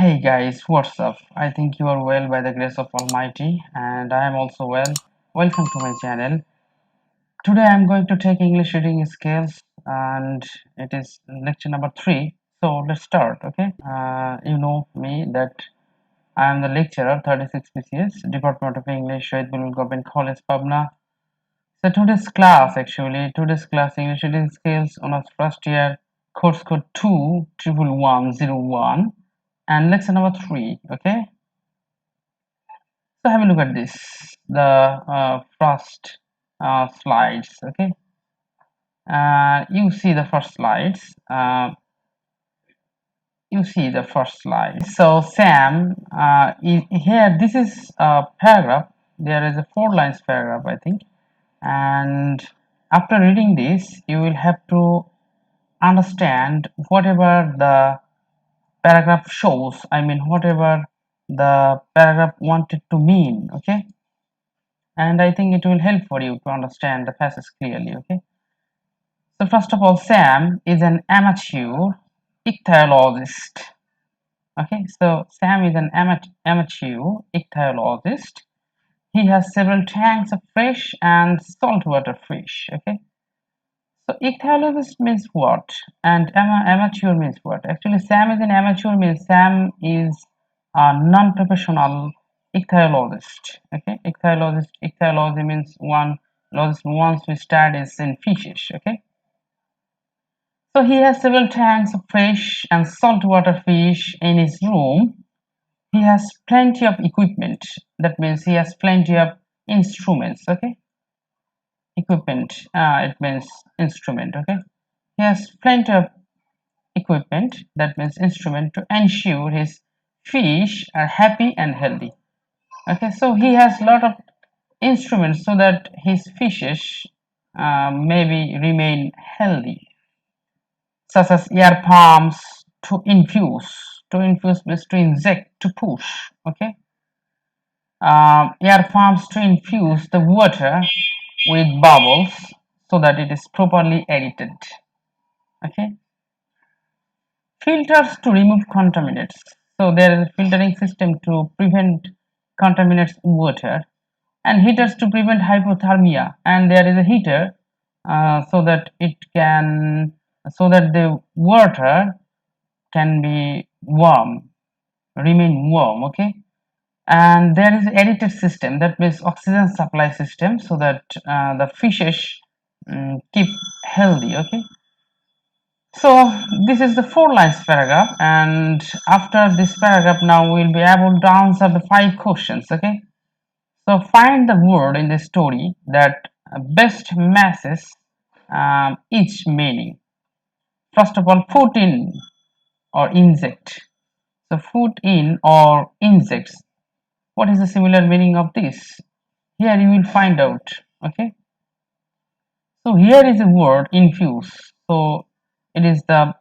Hey guys, what's up? I think you are well by the grace of Almighty, and I am also well. Welcome to my channel. Today I am going to take English reading skills, and it is lecture number 3. So let's start, okay? You know me that I am the lecturer, 36 BCS, Department of English, Shahid Government College, Pabna. So today's class English reading skills on our first year, course code 21101, and lecture number 3, okay? So have a look at this, the first slides, okay? You see the first slides. So Sam, here this is a paragraph. There is a 4 lines paragraph, I think. And after reading this, you will have to understand whatever the paragraph shows. I mean, whatever the paragraph wanted to mean, okay? And I think it will help for you to understand the passage clearly, okay? So first of all, Sam is an amateur ichthyologist. Okay, so Sam is an amateur ichthyologist. He has several tanks of fresh and saltwater fish. Okay, so ichthyologist means what, and amateur means what? Actually, Sam is an amateur means Sam is a non-professional ichthyologist. Okay, ichthyology means one wants to studies in fishes. Okay, so he has several tanks of fresh and saltwater fish in his room. He has plenty of equipment. That means he has plenty of instruments. Okay, equipment. It means instrument. Okay, he has plenty of equipment. That means instrument to ensure his fish are happy and healthy. Okay, so he has a lot of instruments so that his fishes maybe remain healthy, such as air pumps to infuse. To infuse means to inject, to push. Okay, air pumps to infuse the water with bubbles so that it is properly aerated. Okay, filters to remove contaminants. So there is a filtering system to prevent contaminates in water, and heaters to prevent hypothermia. And there is a heater so that the water can be warm, remain warm. Okay, and there is aerated system, that means oxygen supply system, so that the fishes keep healthy. Okay, so this is the 4 lines paragraph, and after this paragraph now we'll be able to answer the 5 questions. Okay, so find the word in the story that best matches each meaning. First of all, put in or inject. So put in or injects, what is the similar meaning of this? Here you will find out. Okay, so here is a word infuse. So it is the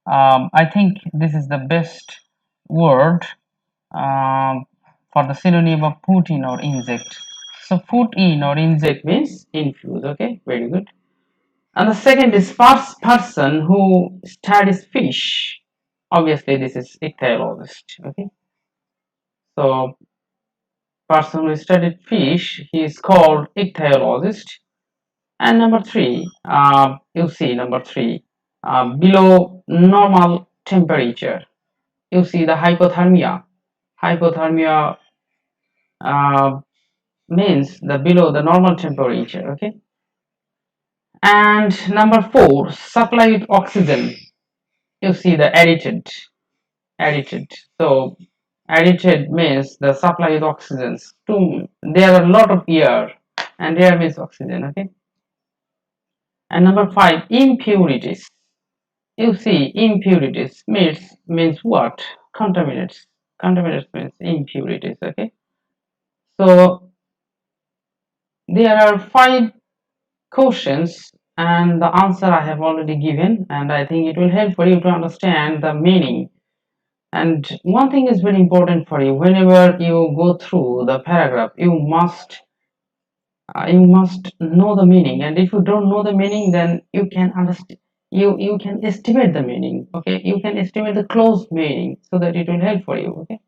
I think this is the best word for the synonym of put in or inject. So put in or inject means infuse. Okay, very good. And the second is first person who studies fish. Obviously this is ichthyologist. Okay, so person who studied fish, he is called ichthyologist. And number 3, you see number 3, below normal temperature, you see the hypothermia. Hypothermia means the below the normal temperature. Okay, and number 4, supply with oxygen, you see the aerated. So aerated means the supply with oxygen. There are a lot of air, and air means oxygen. Okay, and number 5, impurities. You see, impurities means what? Contaminants. Contaminants means impurities. Okay, so there are 5 questions, and the answer I have already given, and I think it will help for you to understand the meaning. And one thing is very important for you: whenever you go through the paragraph, you must know the meaning. And if you don't know the meaning, then you can understand. you can estimate the meaning. Okay, you can estimate the close meaning so that it will help for you. Okay.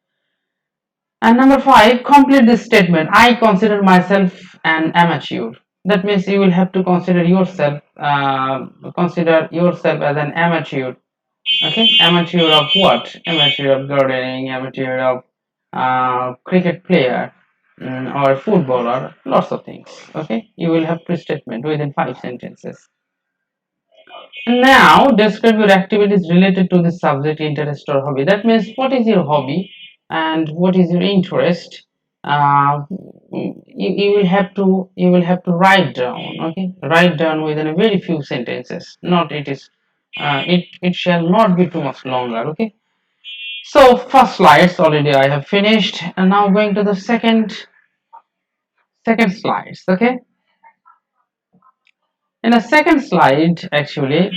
And number five, complete this statement. I consider myself an amateur. That means you will have to consider yourself as an amateur. Okay, amateur of what? Amateur of gardening, amateur of cricket player, or footballer, lots of things. Okay, you will have pre-statement within 5 sentences. Now, describe your activities related to the subject, interest, or hobby. That means what is your hobby and what is your interest. You will have to write down. Okay, write down within a very few sentences. Not it is. It shall not be too much longer. Okay. So first slides already I have finished, and now going to the second slides. Okay. In the second slide, actually,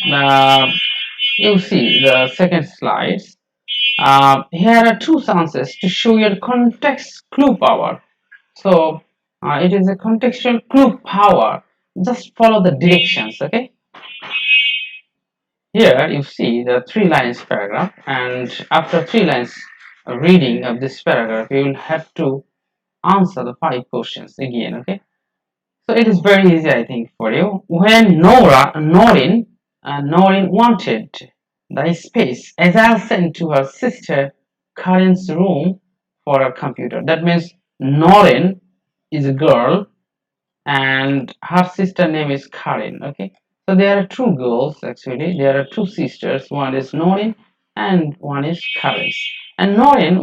you see the second slides. Here are two chances to show your context clue power. So it is a contextual clue power. Just follow the directions. Okay. Here you see the 3 lines paragraph, and after 3 lines reading of this paragraph, you will have to answer the 5 questions again. Okay. So it is very easy, I think, for you. When Norin wanted the space adjacent to her sister Karen's room for her computer. That means Norin is a girl and her sister name is Karen. Okay, so there are two girls actually. There are two sisters. One is Norin and one is Karen. And Norin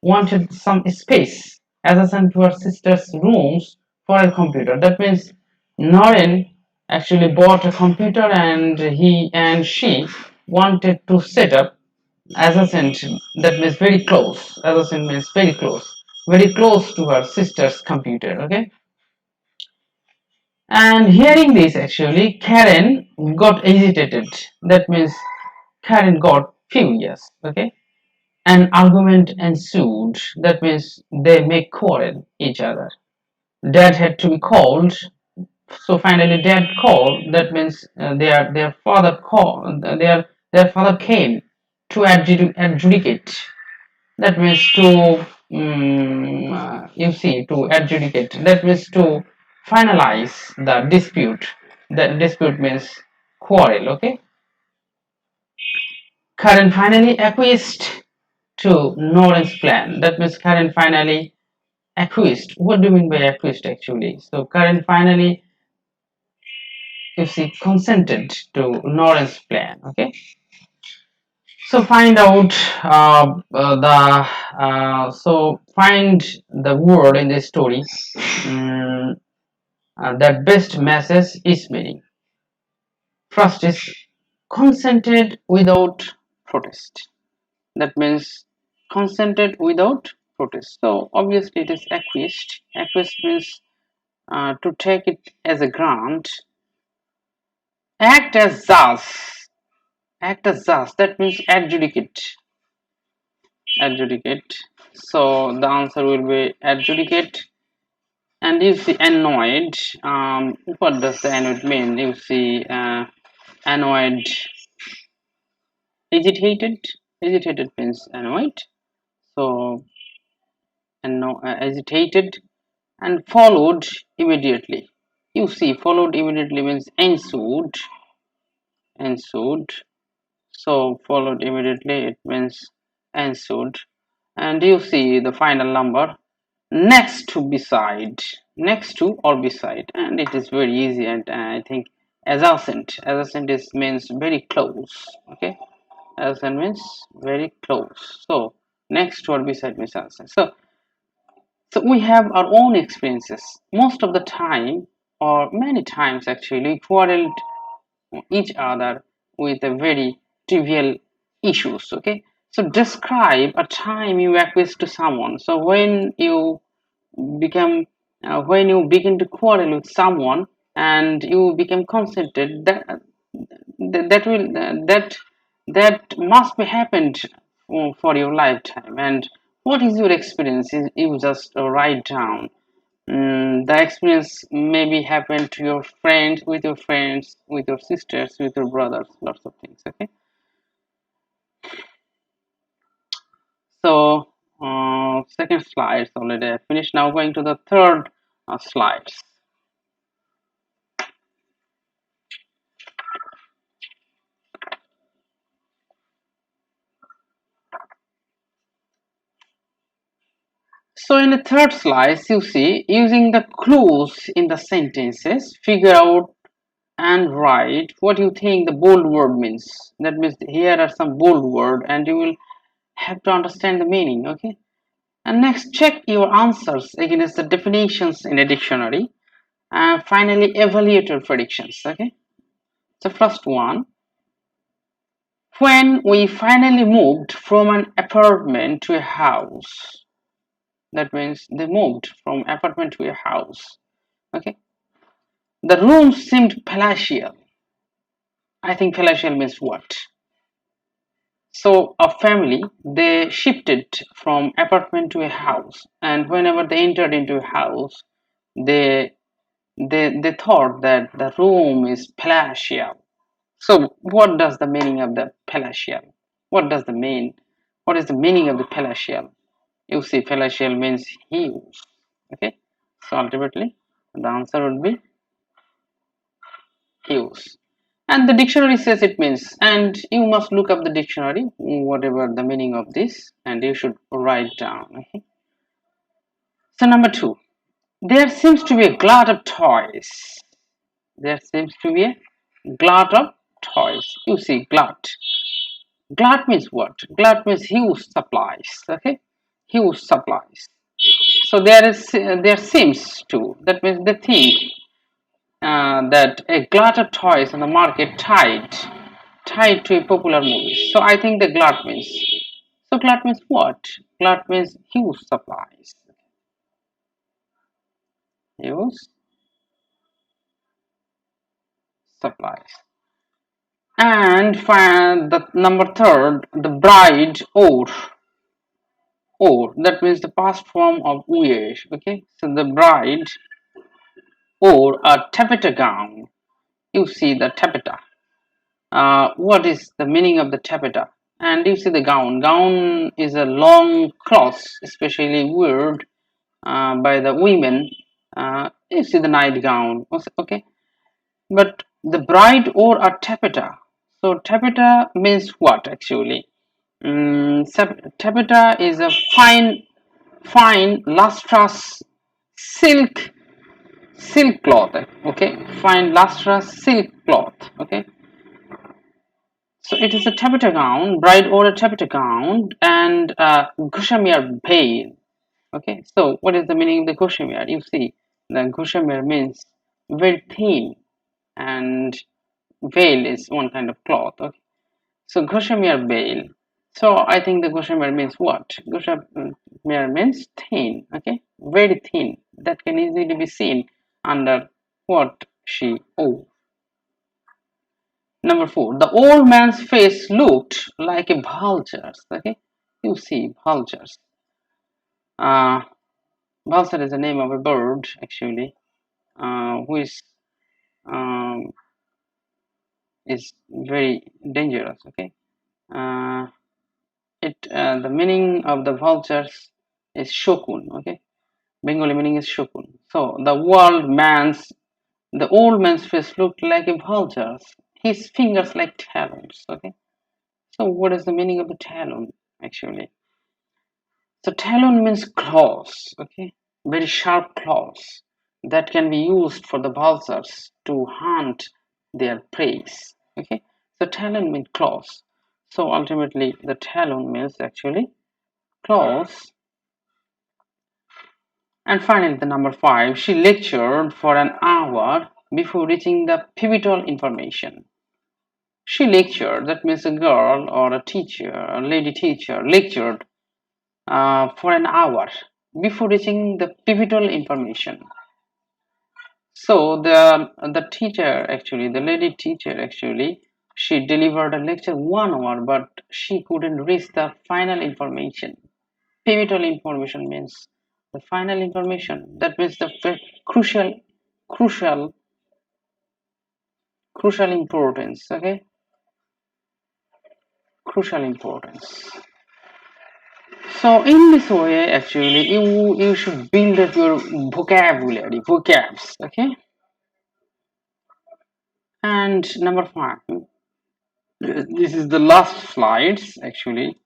wanted some space adjacent to her sister's rooms for a computer. That means Norin actually bought a computer, and he and she wanted to set up adjacent. That means very close. Adjacent means very close to her sister's computer. Okay. And hearing this, actually, Karen got agitated. That means Karen got furious. Okay. An argument ensued. That means they may quarrel each other. Dad had to be called. So finally, Dad called. That means their father called. Their father came to adjudicate. That means to to adjudicate. That means to finalize the dispute. That dispute means quarrel. Okay. Karen finally acquiesced to Nolan's plan. That means Karen finally acquiesced. What do you mean by acquiesced actually? So Karen finally, consented to Nolan's plan. Okay. So find out find the word in this story that best matches its meaning. First is consented without protest. That means consented without protest. So obviously it is acquiesced. Acquiesced means to take it as a grant. Act as thus. Act as thus. That means adjudicate. Adjudicate. So the answer will be adjudicate. And you see annoyed. What does the annoyed mean? You see annoyed, agitated. Agitated means annoyed. So agitated, and followed immediately. You see, followed immediately means ensued. Ensued. So followed immediately, it means ensued. And you see the final number next to, beside, next to or beside, and it is very easy. And I think adjacent is means very close. Okay, adjacent means very close. So next to or beside means adjacent. So we have our own experiences. Most of the time, or many times actually, we quarreled each other with a very trivial issues. Okay, so describe a time you acquiesced to someone. So become when you begin to quarrel with someone and you become consented, that will that must be happened for your lifetime. And what is your experience? You just write down The experience maybe happened to your friends, with your sisters, with your brothers, lots of things. Okay, so second slide already finished. Now going to the third slides. So in the third slide, you see using the clues in the sentences, figure out and write what you think the bold word means. That means here are some bold word, and you will have to understand the meaning. Okay. And next, check your answers against the definitions in a dictionary. And finally, evaluate your predictions. Okay. The first one: when we finally moved from an apartment to a house. That means they moved from apartment to a house. Okay. The room seemed palatial. I think palatial means what? So a family, they shifted from apartment to a house, and whenever they entered into a house, they they thought that the room is palatial. So what does the meaning of the palatial? What does the mean? What is the meaning of the palatial? You see, palatial means huge. Okay, so ultimately the answer would be huge. And the dictionary says it means, and you must look up the dictionary, whatever the meaning of this, and you should write down. Okay? So number two, there seems to be a glut of toys. There seems to be a glut of toys. You see, glut. Glut means what? Glut means huge supplies. Okay, huge supplies. So there seems to. That means they think that a glut of toys on the market tied to a popular movie. So I think the glut means. So glut means what? Glut means huge supplies. Huge supplies. And find the number third, the bride or that means the past form of wear. Okay, so the bride or a taffeta gown. You see the taffeta. What is the meaning of the taffeta? And you see the gown. Gown is a long cloth, especially worn by the women. You see the nightgown. Okay, but the bride wore a taffeta. So taffeta means what actually? Taffeta is a fine, lustrous silk cloth. Okay, fine, lustrous silk cloth. Okay, so it is a taffeta gown, bride wore a taffeta gown, and gushamere veil. Okay, so what is the meaning of the gushamere? You see, the gushamere means very thin, and veil is one kind of cloth. Okay, so gossamer veil. So I think the gossamer means what? Gossamer means thin. Okay, very thin. That can easily be seen under what she wore. Number four, the old man's face looked like a vulture's. Okay, you see vultures. Uh, Vulture is the name of a bird actually, which um, is very dangerous. Okay. Uh, the meaning of the vultures is shokun. Okay, Bengali meaning is shokun. So the old man's face looked like a vulture's, his fingers like talons. Okay, so what is the meaning of the talon actually? So talon means claws. Okay, very sharp claws that can be used for the vultures to hunt their prey. Okay, so talon means claws. So ultimately the talon means actually claws. And finally, the number five, she lectured for an hour before reaching the pivotal information. She lectured, that means a girl or a teacher, a lady teacher, lectured for an hour before reaching the pivotal information. So the teacher actually, the lady teacher actually, she delivered a lecture 1 hour, but she couldn't reach the final information. Pivotal information means The final information, that means the crucial, crucial, crucial importance. Okay, crucial importance. So in this way, actually, you should build up your vocabulary, vocabs. Okay, and number 5. This is the last slides actually.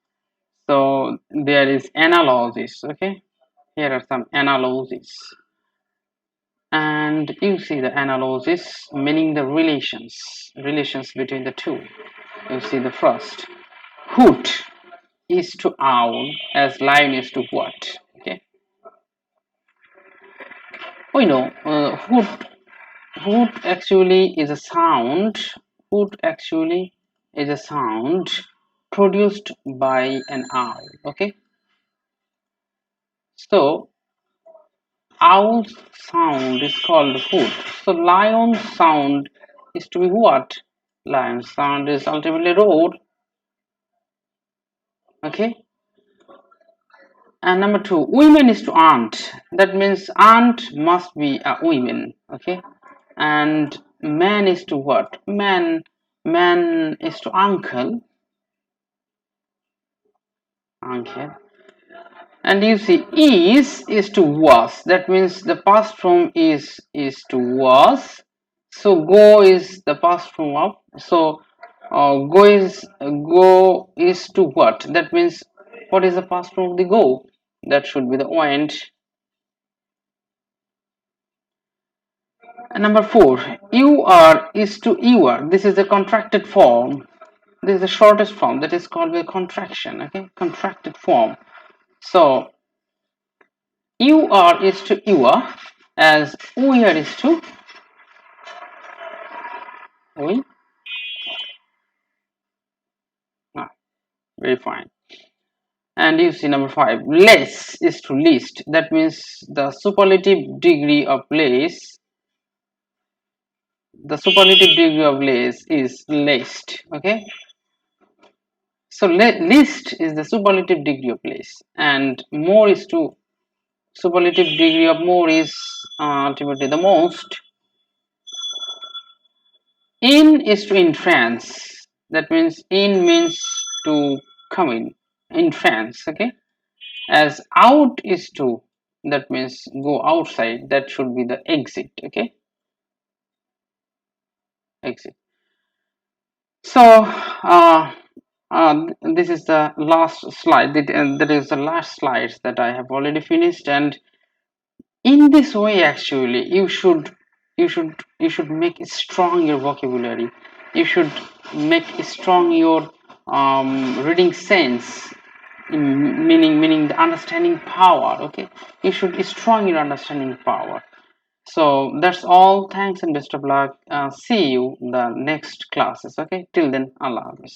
So there is analogies. Okay, here are some analogies, and you see the analogies meaning the relations between the two. You see the first, hoot is to owl as lion is to what. Okay, we know hoot actually is a sound. Hoot actually is a sound produced by an owl. Okay, so owl's sound is called hoot. So lion's sound is to be what? Lion's sound is ultimately roar. Okay. And number 2, women is to aunt. That means aunt must be a woman. Okay. And man is to what? Man is to uncle. Uncle. And you see is to was. That means the past form is to was. So go is the past form of. So go is to what? That means what is the past form of the go? That should be the went. And number 4, you are is to you are. This is the contracted form. This is the shortest form, that is called the contraction. Okay, contracted form. So you are is to you are, as we are is to we. Ah, very fine. And you see number 5, less is to least. That means the superlative degree of less. The superlative degree of less is least. Okay. So least is the superlative degree of less, and more is to superlative degree of more is ultimately the most. In is to in France. That means in means to come in France. Okay, as out is to, that means go outside. That should be the exit. Okay, exit. So this is the last slide. That is the last slides that I have already finished, and in this way actually you should make strong your vocabulary. You should make strong your reading sense, meaning the understanding power. Okay, you should strong your understanding power. So that's all. Thanks and best of luck. See you in the next classes. Okay, till then, Allah Hafiz.